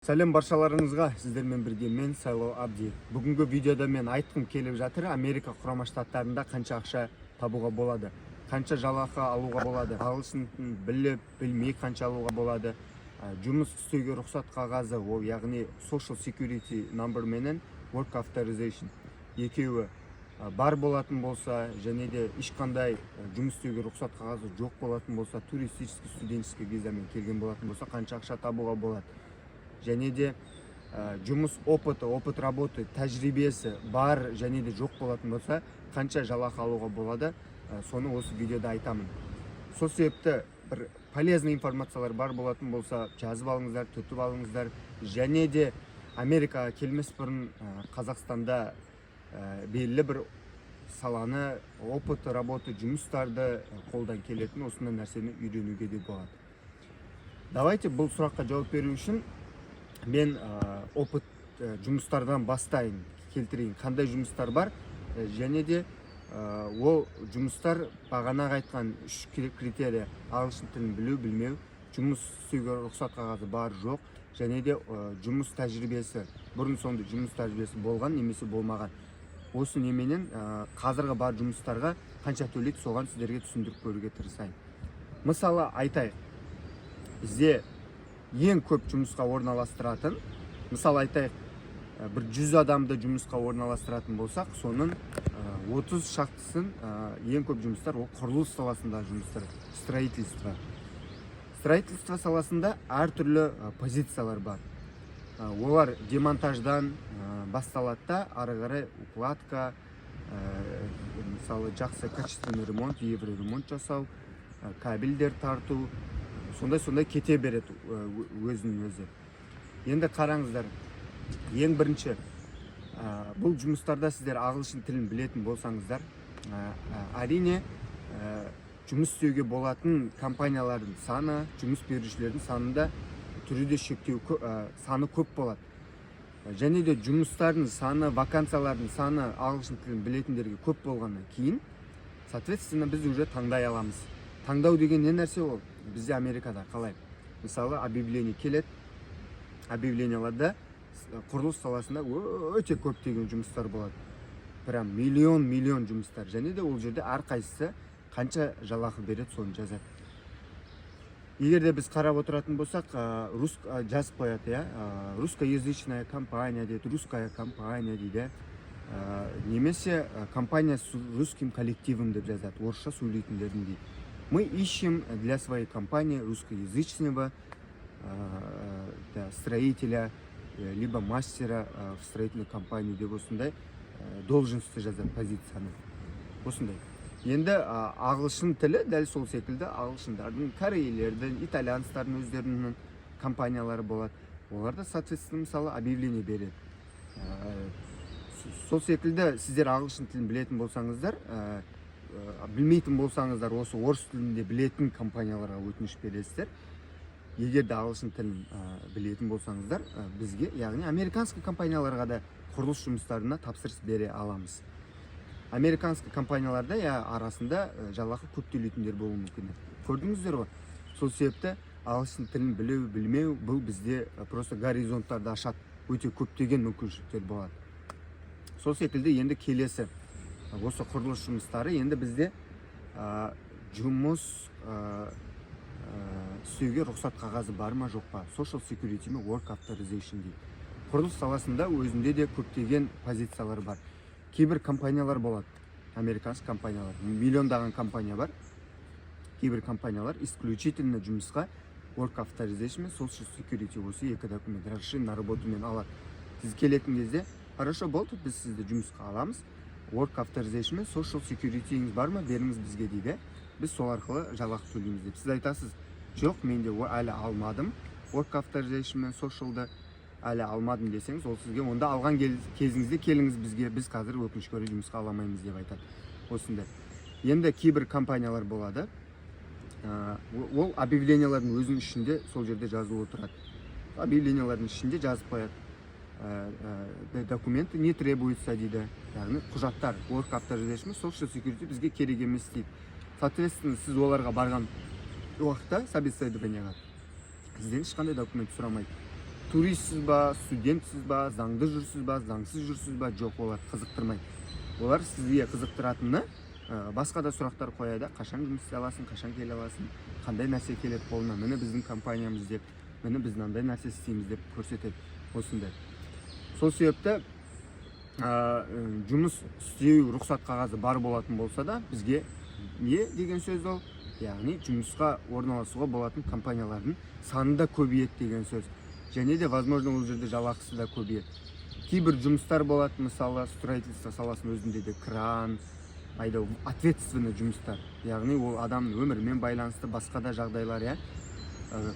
Сәлем баршаларыңызға, сіздермен бірге мен Сайлау Абди. Бүгінгі видеода мен айтқым келіп жатыр, Америка құрама штаттарында қанша ақша табуға болады, қанша жалақы алуға болады, ағылшын тілін біліп, білмей қанша алуға болады, жұмыс істеуге рұқсат қағазы, ол яғни Social Security Number менен Work Authorization екеуі бар болатын болса, және де ешқандай жұмыс істеуге рұқсат қағазы жоқ болатын болса, туристический студенческий визамен келген болатын болса, қанша ақша табуға болады. Және де жұмыс опыт работы, тәжірибесі бар және де жоқ болатын болса, қанша жалақы алуға болады, соны осы видеода айтамын. Сол себепті бір полезный информациялар бар болатын болса, жазып алыңыздар, түтіп алыңыздар. Және де Америкаға келмес бұрын Қазақстанда белгілі бір саланы, опыт работы, жұмыстарды қолдан келетін осындай нәрсені үйренуге де болады. Давайте бұл сұраққа жауап беру үшін мен опыт жұмыстардан бастайын, келтірейін, қандай жұмыстар бар, және де ол жұмыстар бағанағы айтқан үш критерия: ағылшын тілін білу, білмеу, жұмыс істеуге рұқсат қағазы бар, жоқ, және де жұмыс тәжірибесі, бұрын соңды жұмыс тәжірибесі болған немесе болмаған. Осы неменен қазіргі бар жұмыстарға қанша төлейді, соған сіздерге түсіндіріп көруге тырысайын. Мысалы айтайық, бізде ең көп жұмысқа орналастыратын, мысалы айтайық, бір 100 адамды жұмысқа орналастыратын болсақ, соның 30 шақтысын ең көп жұмыстар ол құрылыс саласында жұмыстар, строительство. Строительство саласында әртүрлі позициялар бар. Олар демонтаждан басталады да, ары қарай укладка, мысалы жақсы качественный ремонт, евроремонт жасау, кабельдер тарту, сондай кете береді өзінің өзі. Енді қараңыздар, ең бірінші, бұл жұмыстарда сіздер ағылшын тілін білетін болсаңыздар, әрине жұмыс істеуге болатын компаниялардың саны, жұмыс берушілердің санында түрі де шектеу саны көп болады. Және де жұмыстардың саны, вакансиялардың саны ағылшын тілін білетіндерге көп болғаннан кейін, соответственно, біз уже таңдай аламыз. Таңдау деген не нәрсе ол? Бізде Америкада қалай? Мысалы, объявление келеді. Объявленияларда құрылыс саласында өте көптеген жұмыстар болады. Прям миллион жұмыстар. Және де ол жерде әрқайсысы қанша жалақы береді, соны жазады. Егер де біз қарап отыратын болсақ, жазып қояды, русскоязычная компания дейді, русская компания дейді, немесе компания с русским коллективом деп жазады, орысша сөйлейтіндерін дейді. Мы ищем для своей компании русскоязычного строителя, либо мастера в строительной компании деп осындай должности жазады, позицияны. Осындай. Енді ағылшын тілі дәл сол секілді ағылшындардың, корейлердің, итальянстардың өздерінің компаниялары болады. Оларда, соответственно, мысалы, объявление береді. Сол секілді сіздер ағылшын тілін білетін болсаңыздар, білмейтін болсаңыздар, осы орыс тілінде білетін компанияларға өтініш бересіздер. Егер де ағылшын тілін білетін болсаңыздар, бізге, яғни американский компанияларға да құрылыс жұмыстарына тапсырыс бере аламыз. Американский компанияларда арасында жалақы көп төлейтіндер болуы мүмкін. Көрдіңіздер ғой? Сол себепті ағылшын тілін білеу, білмеу, бұл бізде просто горизонттарды ашады, өте көптеген мүмкіншіліктер болады. Сол секілді енді келесі осы құрылыс жұмыстары, енді бізде жұмыс істеуге рұқсат қағазы бар ма, жоқ па? Social Security мен Work Authorization дейді. Құрылыс саласында өзінде де көптеген позициялар бар. Кейбір компаниялар болады, американский компаниялар, миллиондаған компания бар. Кейбір компаниялар исключительно жұмысқа Work Authorization мен Social Security осы екі документ, разрешение на работу мен алады. Сіз келетін кезде, хорошо болды, біз сізді жұмысқа аламыз, Work Authorization мен Social Security'іңіз бар ма, беріңіз бізге дейді. Біз сол арқылы жалақы төлейміз деп. Сіз айтасыз, жоқ, мен де әлі алмадым, Work Authorization мен Social'ды әлі алмадым десеңіз, ол сізге онда алған кезіңізде келіңіз бізге, біз қазір өкінішке орай жұмысқа аламаймыз деп айтады. Осындай. Енді кейбір компаниялар болады, ол объявлениялардың өзінің ішінде сол жерде жазылып отырады. Объявлениялардың ішінде жазып қояды. Документы не требуется дейді, яғни құжаттар, Work Authorization, Social Security бізге керек емес дейді. Соответственно, сіз оларға барған уақытта собеседованияға сізден ешқандай документ сұрамайды. туристсіз ба, студентсіз ба, заңды жүрсіз ба, заңсыз жүрсіз ба, жоқ, олар қызықтырмайды. Олар сізге қызықтыратыны басқа да сұрақтар қояды. Қашан жұмыс істей аласың, қашан келе аласың, қандай нәрсе келеді қолына, міне біздің компаниямыз деп, міне біз мынандай нәрсе істейміз деп көрсетеді. Осындай. Сол себепті жұмыс істеу рұқсат қағазы бар болатын болса да, бізге не деген сөз ол? Яғни жұмысқа орналасуға болатын компаниялардың саны да көбейеді деген сөз. Және де, возможно, ол жерде жалақысы да көбейеді. Кейбір жұмыстар болады, мысалы, строительство саласының өзінде де кран, ответственный жұмыстар. Яғни ол адамның өмірімен байланысты басқа да жағдайлар,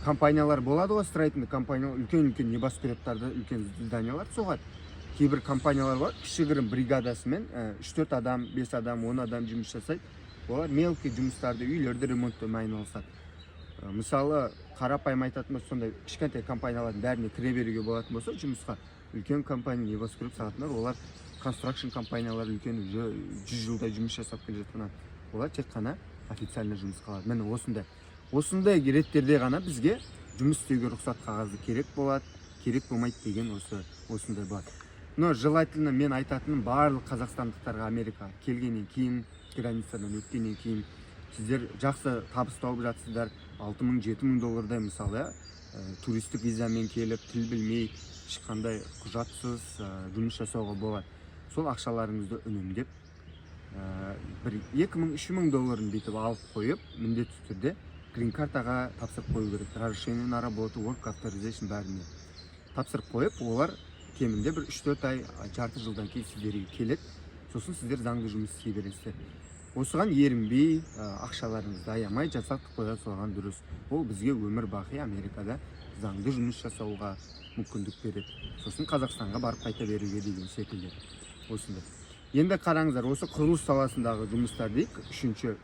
компаниялар болады ғой, строительный компаниялар, үлкен-үлкен небоскрептарды, үлкен зданиялар соғады. Кейбір компаниялар бар, кішігірім бригадасымен 3-4 адам, 5 адам, 10 адам жұмыс жасайды. Олар мелкий жұмыстарды, үйлерді ремонттаумен айналысады. Мысалы, қарапайым айтатын болса, сондай кішкентай компаниялардың бәріне кіре беруге болатын болса, жұмысқа үлкен компания, небоскреп салатындар, олар констракшн компаниялар үлкен 100 жылдай жұмыс жасап келе жатқан, олар тек қана официальный жұмысқа алады. Міне осындай реттерде ғана бізге жұмыс істеуге рұқсат қағазы керек болады, керек болмайды деген осындай болады. Но желательно мен айтатыным, барлық қазақстандықтарға Америкаға келгеннен кейін, границадан өткеннен кейін сіздер жақсы табыс тауып жатсыздар. $6000-7000 мысалы, туристік визамен келіп, тіл білмей, ешқандай құжатсыз жұмыс жасауға болады. Сол ақшаларыңызды үнемдеп, $2000-3000 бүйтіп алып қойып, міндетті түрде грин картаға тапсырып қою керек. Разрешение на работу, work authorization бәріне тапсырып қойып, олар кемінде бір 3-4 ай, жарты жылдан кейін сіздерге келеді. Сосын сіздер заңды жұмыс істей бересіздер. Осыған ерінбей, ақшаларыңызды аямай жасатып қоя салған дұрыс. Ол бізге өмір бақи Америкада заңды жұмыс жасауға мүмкіндік береді. Сосын Қазақстанға барып қайта беруге деген секілді. Осында. Енді қараңыздар, осы құрылыс саласындағы жұмыстар дейік, үшінші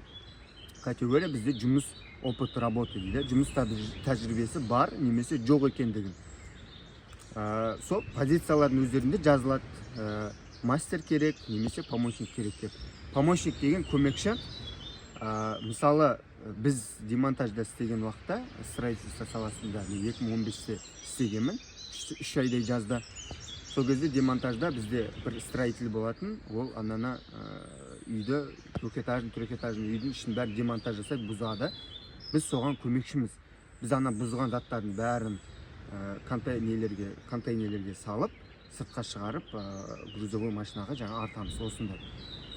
категория бізде жұмыс опыт работы дейді. Жұмыс тәжірибесі бар немесе жоқ екендігін. Сол позициялардың өздерінде жазылады, мастер керек немесе помощник керек деп. Помощник деген көмекші. Мысалы, біз демонтажда істеген уақытта, строительство саласында 2015-те істегенмін, 3 айдай жазда. Сол кезде демонтажда бізде бір строитель болатын, ол анана үйді, трехэтажный үйдің ішін бәрі демонтаж жасайды, бұзады. Біз соған көмекшіміз. Біз ана бұзған заттардың бәрін контейнерлерге салып, сыртқа шығарып, грузовой машинаға жаңа артамыз. Осында.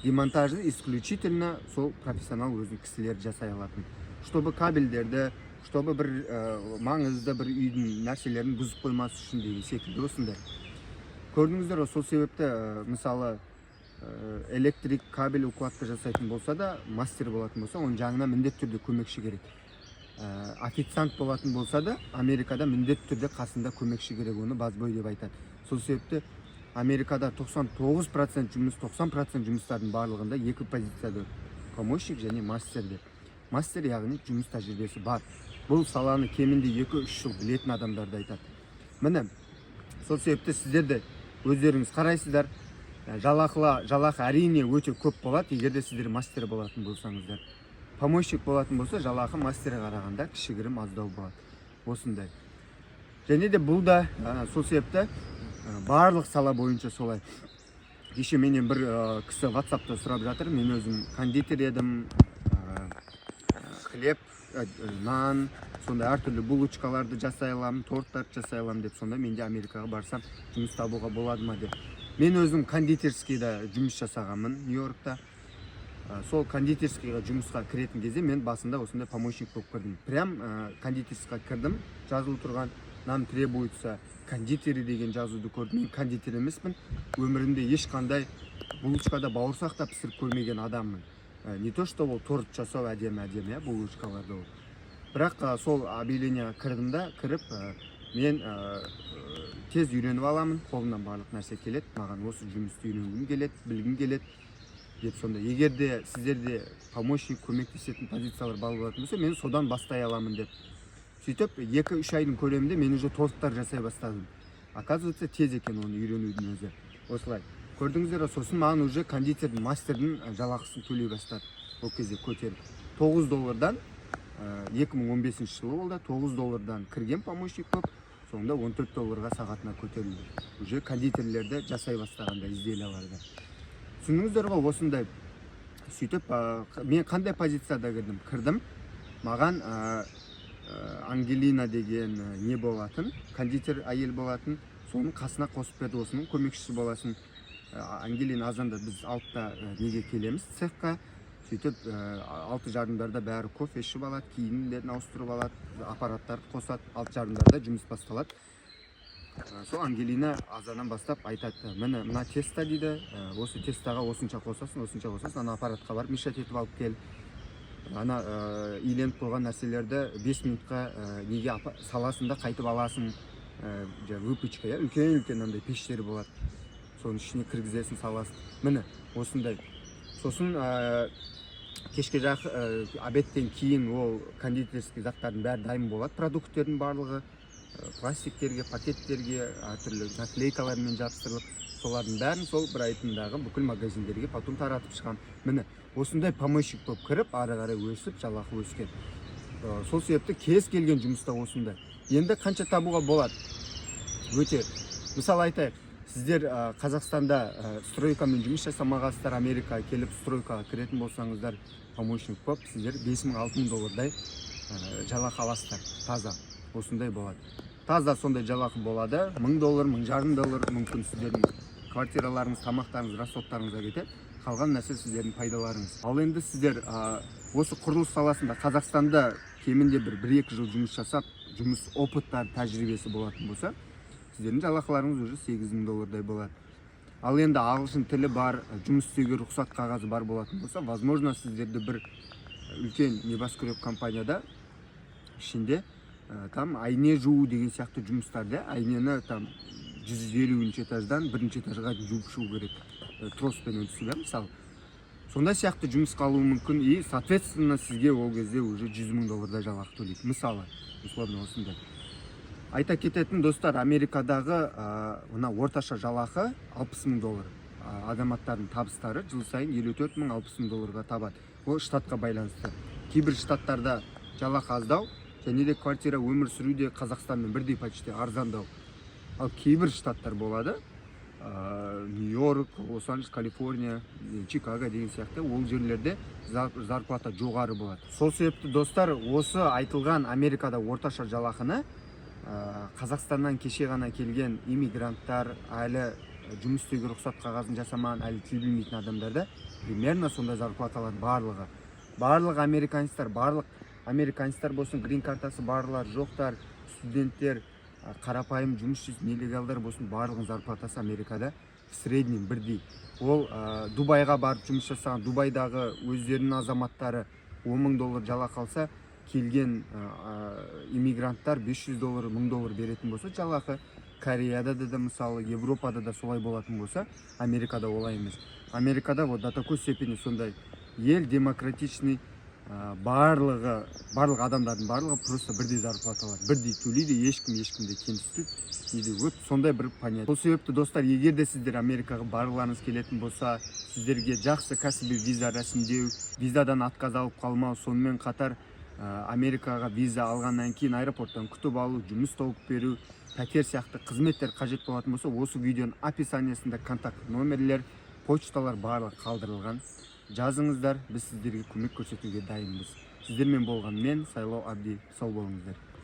Демонтажды исключительно сол профессионал өзінің кісілер жасай алатын. Чтобы кабельдерді, чтобы бір маңызды бір үйдің нәрселерін бұзып қоймас үшін деген секілді осында. Көрдіңіздер, сол себепті, мысалы, электрик кабель укладка жасайтын болса да, мастер болатын болса, оның жаңына міндетті түрде көмекші керек. Официант болатын болса да, Америкада міндетті түрде қасында көмекші керек, оны базбой деп айтады. Сол себепті Америкада 99% жұмыс, 90% жұмыстардың барлығында екі позицияда, помощник және мастерде. Мастер яғни жұмыс тәжірибесі бар. Бұл саланы кемінде 2-3 жыл білетін адамдарды айтады. Міне, сол себепті сіздерді өздеріңіз қарайсыздар, жалақы әрине өте көп болады, егерде сіздер мастер болатын болсаңыздар. Помощник болатын болса, жалақы мастерге қарағанда кішігірім аздау болады. Осындай. Және де бұл да сол себепті барлық сала бойынша солай. Кеше менен бір кісі WhatsApp'та сұрап жатыр, мен өзім кондитер едім, хлеб, нан, сондай әртүрлі булочкаларды жасай аламын, торттарды жасай аламын деп, сонда менде Америкаға барсам жұмыс табуға болады ма деп. Мен өзім кондитерскийда жұмыс жасағанмын Нью-Йоркта. Сол кондитерскийға жұмысқа кіретін кезде мен басында осындай помощник болып кірдім. Прям кондитерскийға кірдім, жазылып тұрған, нам требуется кондитері деген жазуды көрдім. Мен кондитер емеспін, өмірімде ешқандай булочкада бауырсақ та пісіріп көрмеген адаммын. Не то что ол торт жасау әдемі булочкаларды ол. Бірақ сол объявлениеға кірдім да, кіріп мен тез үйреніп аламын, қолымнан барлық нәрсе келеді, маған осы жұмысты үйренгім келеді, білгім келеді деп. Сонда егерде сіздерде помощник көмектесетін позициялар болатын болса, мен содан бастай аламын деп. Сөйтіп 2-3 айдың көлемінде мен уже торттар жасай бастадым. Оказывается, тез екен оны үйренудің өзі. Осылай. Көрдіңіздер, сосын маған уже кондитердің, мастердің жалақысын төлей бастады. Ол кезде көтеріп $9-дан 2015 жылы болды, $9-дан кірген помощник көп. соңында $14 сағатына көтерілді. Уже кондитерлерде жасай бастағанда изделияларды. Түсіндіңіздер ғой осындай. Сөйтіп, мен қандай позицияда кірдім? Маған Ангелина деген не болатын, кондитер әйел болатын, соның қасына қосып берді, осының көмекшісі боласын. Ангелина азанда біз 6-та неге келеміз, цехқа. Сөйтіп 6:30-дарда бәрі кофе ішіп алады, киімдерін ауыстырып алады, аппараттарды қосады, 6:30-дарда жұмыс басталады. Сол Ангелина азаннан бастап айтады, мына теста дейді, осы тестаға осынша қосасың, ана аппаратқа барып мешать етіп алып кел. Ана иленіп қойған нәрселерді 5 минутқа неге саласында қайтып аласың. Выпечка, үлкен андай пештері болады. Соның ішіне кіргізесің, саласың. Міне, осындай. Сосын кешке жақ обедтен кейін ол кондитерский заттардың бәрі дайын болады. Продукттердің барлығы пластиктерге, пакеттерге, түрлі наклейкалармен жабыстырылып, солардың бәрін сол бір айтымдағы бүкіл магазиндерге потом таратып шығам. Міне, осындай помощник болып кіріп, ары қарай өсіп, жалақы өскен. Сол себепті кез келген жұмыста осындай. Енді қанша табуға болады? Өте. Мысалы айтайық, сіздер Қазақстанда стройкамен жұмыс жасамағансыздар, Америкаға келіп стройкаға кіретін болсаңыздар, помощник болып, сіздер $5,000-6,000-дай жалақы аласыздар. Таза. Осындай болады. Таза сондай жалақы болады. $1,000, $1,500 мүмкін сіздердің квартираларыңыз, тамақтарыңыз, расходтарыңызға кетеді. Қалған нәрсе сіздердің пайдаларыңыз. Ал енді сіздер осы құрылыс саласында Қазақстанда кемінде 1-2 жыл жұмыс жасап, жұмыс опыттары, тәжірибесі болатын болса, сіздердің жалақыларыңыз уже $8,000-дай болады. Ал енді ағылшын тілі бар, жұмыс істеуге рұқсат қағазы бар болатын болса, возможно, сіздерді бір үлкен небоскреб компанияда ішінде там айне жуу деген сияқты жұмыстарды, айнені там 150-ші этаждан 1-ші этажға жуып шығу керек. Троспен өтісіп, мысалы. Сондай сияқты жұмысқа алуы мүмкін, и соответственно сізге ол кезде уже $100,000 жалақы төлейді. Мысалы, условно осындай. Айта кететін достар, Америкадағы мына орташа жалақы $60,000. Азаматтардың табыстары жыл сайын $54,000-$60,000 табады. Ол штатқа байланысты. Кейбір штаттарда жалақы аздау, және де квартира өмір сүруде Қазақстанмен бірдей почти арзандау. Ал кейбір штаттар болады, Нью-Йорк, Лос-Анджелес, Калифорния, Чикаго деген сияқты, ол жерлерде зарплата жоғары болады. Сол себепті достар, осы айтылған Америкада орташа жалақыны Қазақстаннан кеше ғана келген иммигранттар, әлі жұмыс істеуге рұқсат қағазын жасамаған, әлі тіл білмейтін адамдарда примерно сондай зарплаталар барлығы. Барлық американецтер болсын, грин картасы барлар, жоқтар, студенттер, қарапайым жұмысшы, нелегалдар болсын, барлығын зарплатасы Америкада в среднем бірдей. Ол Дубайға барып жұмыс жасаған, Дубайдағы өздерінің азаматтары $10,000 жалақы алса, келген иммигранттар $500, $1,000 беретін болса, жалақы Кореяда да мысалы, Европада да солай болатын болса, Америкада олай емес. Америкада вот до такой степени сондай ел демократичный, барлық адамдардың барлығы просто бірдей зарплаталар, бірдей төлейді, ешкімде кемсітіп, сондай бір понятие. Сол себепті достар, егер де сіздер Америкаға барғыларыңыз келетін болса, сіздерге жақсы кәсіби виза рәсімдеу, визадан отказ алып қалмау, сонымен қатар Америкаға виза алғаннан кейін аэропорттан күтіп алу, жұмыс тауып беру, пәтер сияқты қызметтер қажет болатын болса, осы видеоның описаниясында контакт номерлер, почталар барлығы қалдырылған. Жазыңыздар, біз сіздерге көмек көрсетуге дайынбыз. Сіздермен болған мен, Сайлау Абди, сау болыңыздар.